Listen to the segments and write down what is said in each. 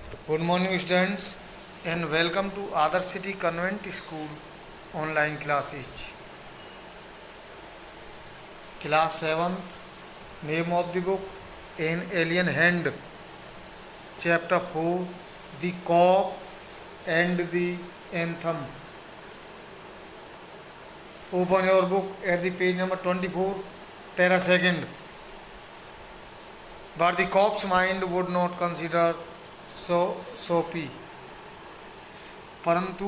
Good morning, students, and welcome to Other City Convent School online classes. Class 7, name of the book, An Alien Hand, Chapter 4, The Cock and the Anthem. Open your book at the page number 24, para second. But the cop's mind would not consider सोपी, परंतु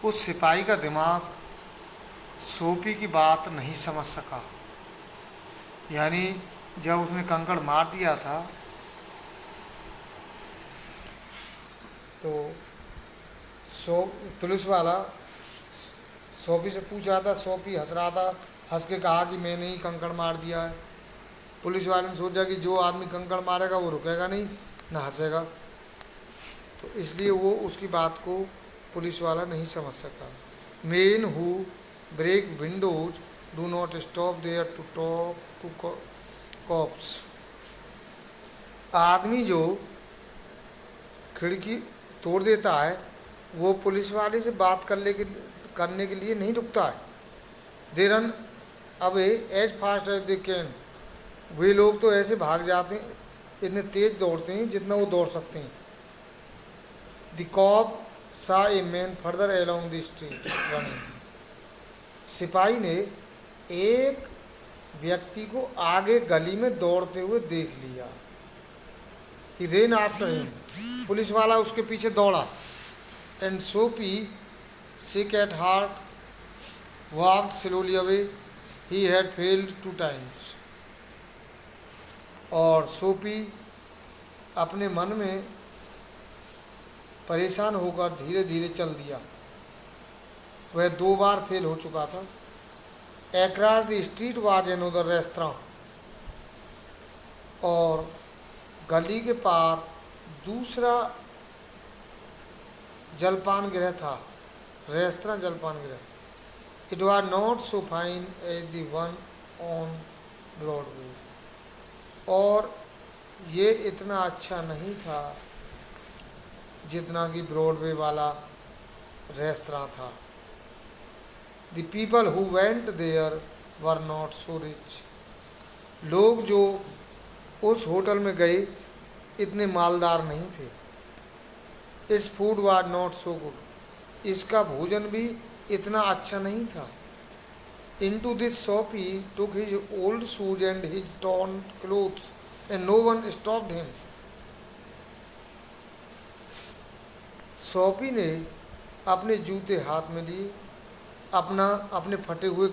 उस सिपाही का दिमाग सोपी की बात नहीं समझ सका। यानी जब उसने कंकड़ मार दिया था तो पुलिस वाला सोपी से पूछ रहा था। सोपी हंस रहा था, हंस के कहा कि मैंने ही कंकड़ मार दिया है। पुलिस वाले ने सोचा कि जो आदमी कंकड़ मारेगा वो रुकेगा नहीं, ना हंसेगा, तो इसलिए वो उसकी बात को पुलिस वाला नहीं समझ सका। Men who break windows do not stop there to talk to cops. आदमी जो खिड़की तोड़ देता है वो पुलिस वाले से बात करने के लिए नहीं रुकता है। They run away as fast as they can. वे लोग तो ऐसे भाग जाते हैं, इतने तेज दौड़ते हैं जितना वो दौड़ सकते हैं। द कॉप सा a man further along the street running. सिपाही ने एक व्यक्ति को आगे गली में दौड़ते हुए देख लिया। He ran after him. Police वाला उसके पीछे दौड़ा। And Soapy sick at heart walked slowly away. He had failed 2 times। और सोपी अपने मन में परेशान होकर धीरे धीरे चल दिया। वह 2 बार फेल हो चुका था। Across the street was another restaurant. और गली के पार दूसरा जलपान गृह था, रेस्तरां जलपान गृह। It was not so fine as the one on Broadway. और ये इतना अच्छा नहीं था जितना कि ब्रॉडवे वाला रेस्तरां था। The people who went there were not so rich. लोग जो उस होटल में गए इतने मालदार नहीं थे। Its food was not so good. इसका भोजन भी इतना अच्छा नहीं था। Into this shop he took his old shoes and his torn clothes, and no one stopped him. सोपी ने अपने जूते हाथ में लिए, अपने फटे हुए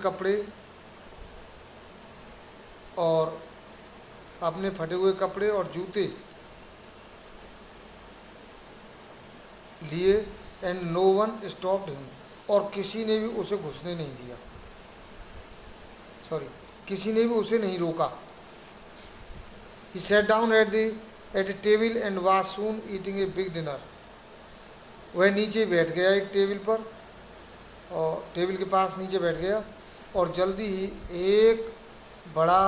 कपड़े और जूते लिए। And no one stopped him. और किसी ने भी उसे घुसने नहीं दिया। किसी ने भी उसे नहीं रोका। He sat down at a table and was soon eating a big dinner. वह नीचे बैठ गया एक टेबल पर, और टेबल के पास नीचे बैठ गया और जल्दी ही एक बड़ा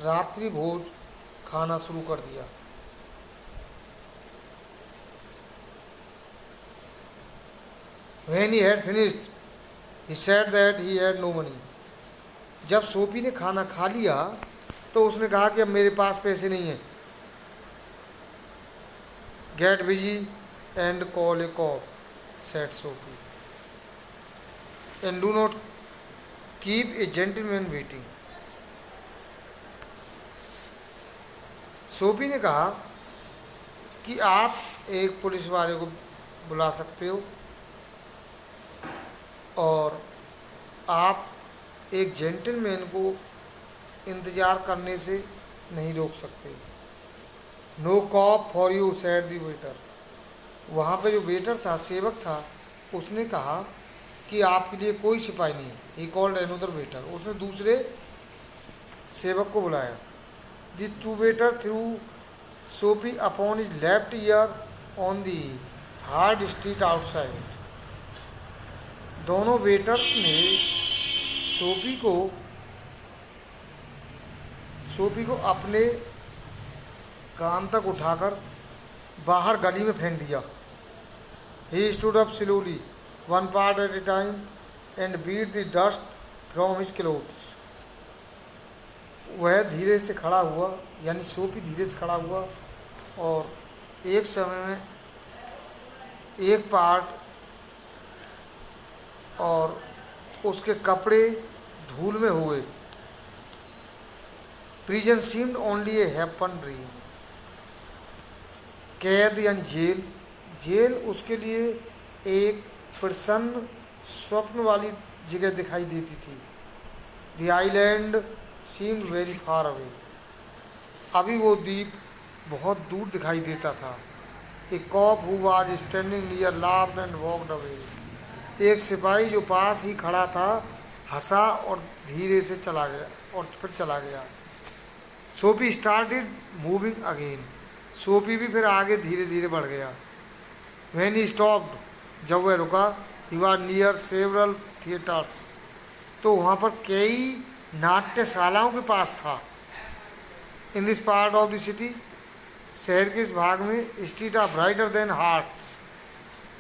रात्रि भोज खाना शुरू कर दिया। When he had finished, he said that he had no money. जब सोपी ने खाना खा लिया तो उसने कहा कि अब मेरे पास पैसे नहीं हैं। Get busy and call a cop, said Soapy, and do not keep a gentleman waiting. Soapy ने कहा कि आप एक पुलिस वाले को बुला सकते हो और आप एक जेंटलमैन को इंतज़ार करने से नहीं रोक सकते। No cop for you, said the waiter. वहाँ पे जो वेटर था, सेवक था, उसने कहा कि आपके लिए कोई सिपाही नहीं है। He called another waiter. उसने दूसरे सेवक को बुलाया। द 2 वेटर थ्रू सोपी upon his left ear on the hard street outside. दोनों वेटर्स ने सोपी को अपने कान तक उठाकर बाहर गली में फेंक दिया। He stood up slowly, one part at a time, and beat the dust from his clothes. वह धीरे से खड़ा हुआ, यानी सोफी धीरे से खड़ा हुआ और एक समय में एक पार्ट और उसके कपड़े धूल में हुए। प्रिजन सीम्ड ओनली ए हैपन ड्रीम। कैद यानी जेल, जेल उसके लिए एक प्रसन्न स्वप्न वाली जगह दिखाई देती थी। The island seemed very far away. अभी वो द्वीप बहुत दूर दिखाई देता था। A cop who was standing near laughed and walked away. एक सिपाही जो पास ही खड़ा था हंसा और धीरे से चला गया और फिर चला गया। Sophie started moving again. Sophie भी फिर आगे धीरे धीरे बढ़ गया। व्हेन ही स्टॉप्ड, जब वह रुका, he was near several theatres, तो वहाँ पर कई नाट्यशालाओं के पास था। In this part of the city, शहर के इस भाग में, street are brighter than hearts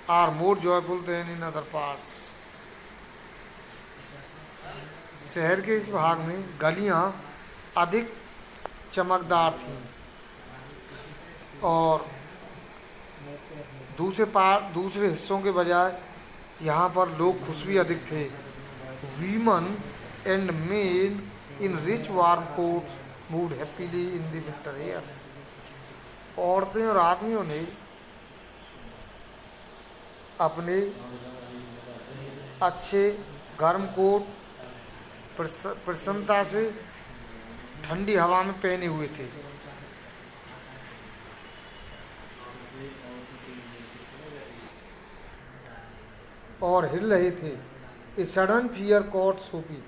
are more joyful than in other parts. शहर के इस भाग में गलियां अधिक चमकदार थीं और दूसरे हिस्सों के बजाय यहाँ पर लोग खुश भी अधिक थे। Women and main in rich warm quotes moved happily in the winter air. औरतें और आदमियों ने अपने अच्छे गर्म कोट प्रसन्नता से ठंडी हवा में पहने हुए थे। और हिल रहे थे। A sudden fear caught Soapy.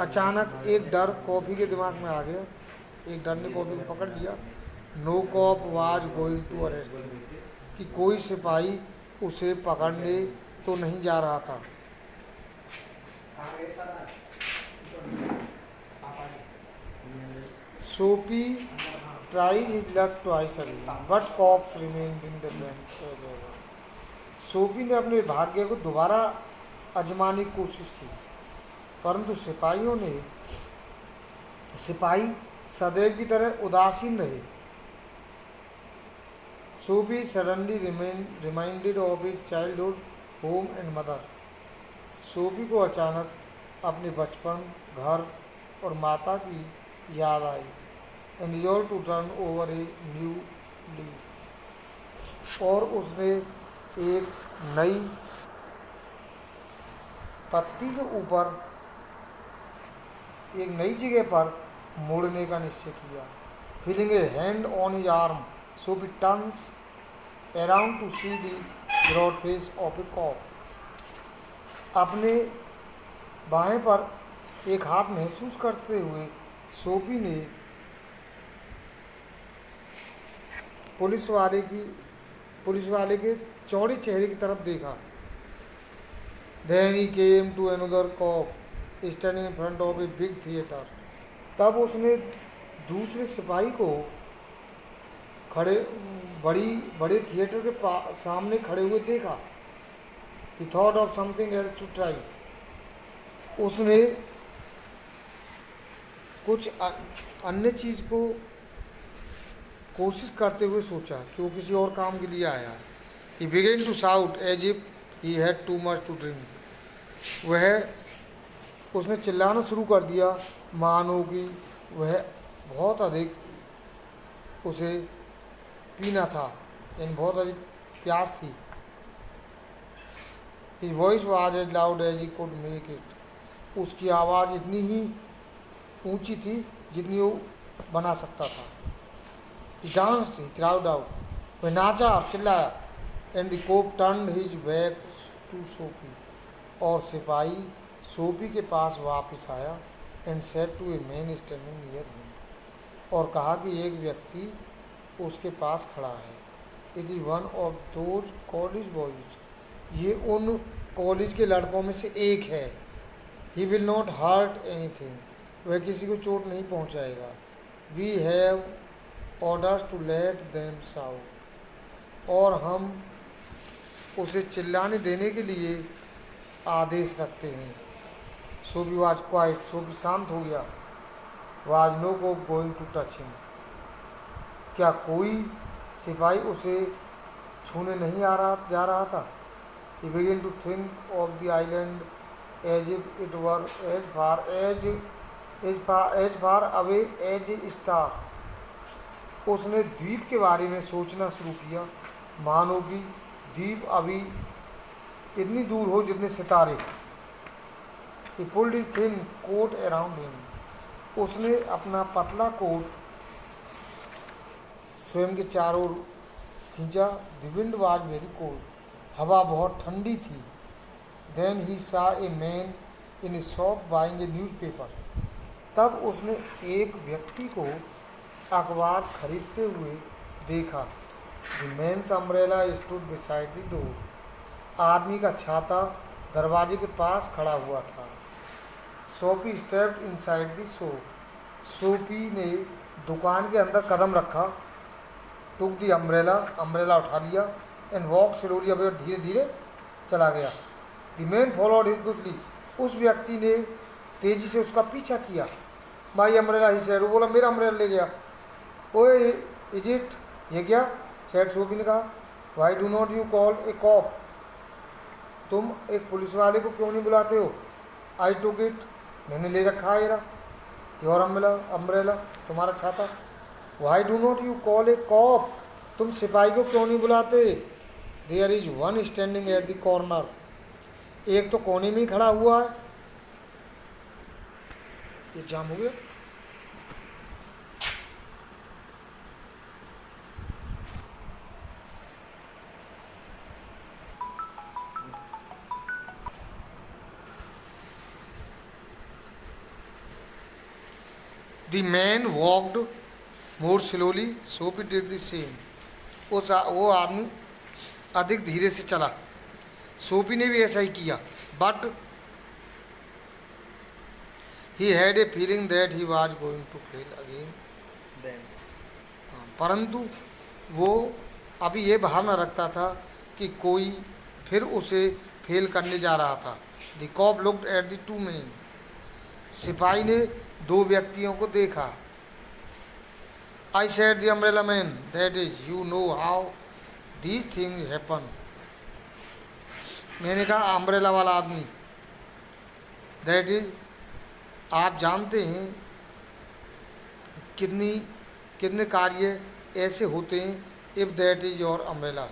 अचानक एक डर कॉफी के दिमाग में आ गया। एक डर ने कॉफी को पकड़ लिया। No cop was going to arrest him, कि कोई सिपाही उसे पकड़ने तो नहीं जा रहा था। Soapy tried his luck twice again, but cops remained in the bank. Soapy ने अपने भाग्य को दोबारा आजमाने की कोशिश की, परंतु सिपाही सदैव की तरह उदासीन रहे। Soapy suddenly reminded of his childhood home and mother. Soapy को अचानक अपने बचपन, घर और माता की याद आई। And resolve to turn over a new leaf. और उसने एक नई पत्ती के ऊपर एक नई जगह पर मुड़ने का निश्चय किया। Feeling a hand on his arm, Soapy turns around to see the broad face of a cop. अपने बाएं पर एक हाथ महसूस करते हुए सोफी ने पुलिस वाले के चौड़े चेहरे की तरफ देखा। Then he came to another cop standing in front of a big theater. तब उसने दूसरे सिपाही को बड़े थिएटर के सामने खड़े हुए देखा। He thought of something else to try. उसने कुछ अन्य चीज़ को कोशिश करते हुए सोचा कि वो किसी और काम के लिए आया। He began to shout as if he had too much to drink. उसने चिल्लाना शुरू कर दिया मानो कि वह बहुत अधिक उसे पीना था, यानी बहुत अधिक प्यास थी। His voice was as loud as he could make it. उसकी आवाज़ इतनी ही ऊंची थी जितनी वो बना सकता था। He danced, he cried out. वह नाचा और चिल्लाया। And the cop turned his back to Sophie. और सिपाही सोफी के पास वापस आया। And said to a man standing near him. और कहा कि एक व्यक्ति उसके पास खड़ा है। It is one of those college boys. ये उन कॉलेज के लड़कों में से एक है। He will not hurt anything. वह किसी को चोट नहीं पहुंचाएगा। We have orders to let them shout, और हम उसे चिल्लाने देने के लिए आदेश रखते हैं। सोफी वॉज क्वाइट, सोफी शांत हो गया। Was no go going to touch him, क्या कोई सिपाही उसे छूने नहीं जा रहा था। He begin to think of the island as if it were as far away as a star. उसने द्वीप के बारे में सोचना शुरू किया मानो कि द्वीप अभी इतनी दूर हो जितने सितारे। He pulled his thin coat around him. उसने अपना पतला कोट स्वयं के चारों ओर खींचा। The wind was very cold. हवा बहुत ठंडी थी। Then he saw a man in a shop buying a newspaper. तब उसने एक व्यक्ति को अखबार खरीदते हुए देखा। The man's umbrella stood beside the door. आदमी का छाता दरवाजे के पास खड़ा हुआ था। Sophie stepped inside the shop. Sophie ने दुकान के अंदर कदम रखा। टुक दी अम्ब्रेला उठा लिया। एंड वॉक स्लोली, अब धीरे धीरे चला गया। The man followed him quickly. उस व्यक्ति ने तेजी से उसका पीछा किया। माई अम्ब्रेला ही सेड, वो बोला मेरा अम्ब्रेला ले गया। ओए इज इट, ये क्या, सेड सोफी ने कहा। Why do not you call a cop, तुम एक पुलिस वाले को क्यों नहीं बुलाते हो। आई टुक इट, मैंने ले रखा है योर अम्ब्रेला, तुम्हारा छाता। Why do not you call a cop, तुम सिपाही को क्यों नहीं बुलाते। There is one standing at the corner, एक तो कोने में ही खड़ा हुआ है। ये जाम हो गया। The man walked more slowly, Sophie did the same. वो आदमी अधिक धीरे से चला, सोफी ने भी ऐसा ही किया। But he had a feeling that he was going to fail again. परंतु वो अभी ये भावना रखता था कि कोई फिर उसे फेल करने जा रहा था। The cop looked at the two men. सिपाही ने दो व्यक्तियों को देखा। I said the umbrella man, that is, you know how these things happen. मैंने कहा अम्ब्रेला वाला आदमी, that is, आप जानते हैं कितने कार्य ऐसे होते हैं। if that is your umbrella,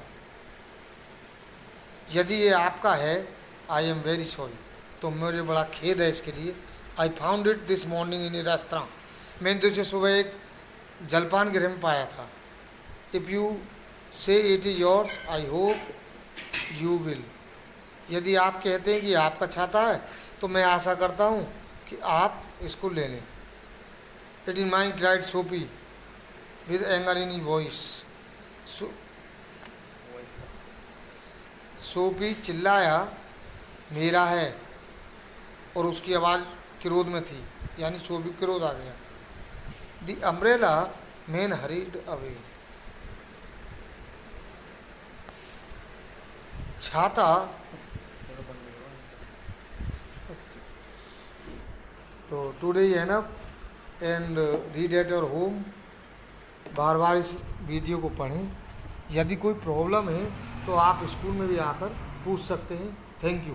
यदि ये आपका है, I am very sorry, तो मुझे बड़ा खेद है इसके लिए। I found it this morning in a restaurant, मैंने तो इसे सुबह एक जलपान गृह में पाया था। If you say it is yours, I hope you will, यदि आप कहते हैं कि आपका छाता है तो मैं आशा करता हूँ कि आप इसको ले लें। It is mine, cried Sophie with anger in his voice. Sophie चिल्लाया, मेरा है, और उसकी आवाज़ क्रोध में थी, यानी सोफी क्रोध आ गया। The umbrella man hurried away, छाता तो टुडे है ना, and read at your home, बार बार इस वीडियो को पढ़ें। यदि कोई प्रॉब्लम है तो आप स्कूल में भी आकर पूछ सकते हैं। Thank you.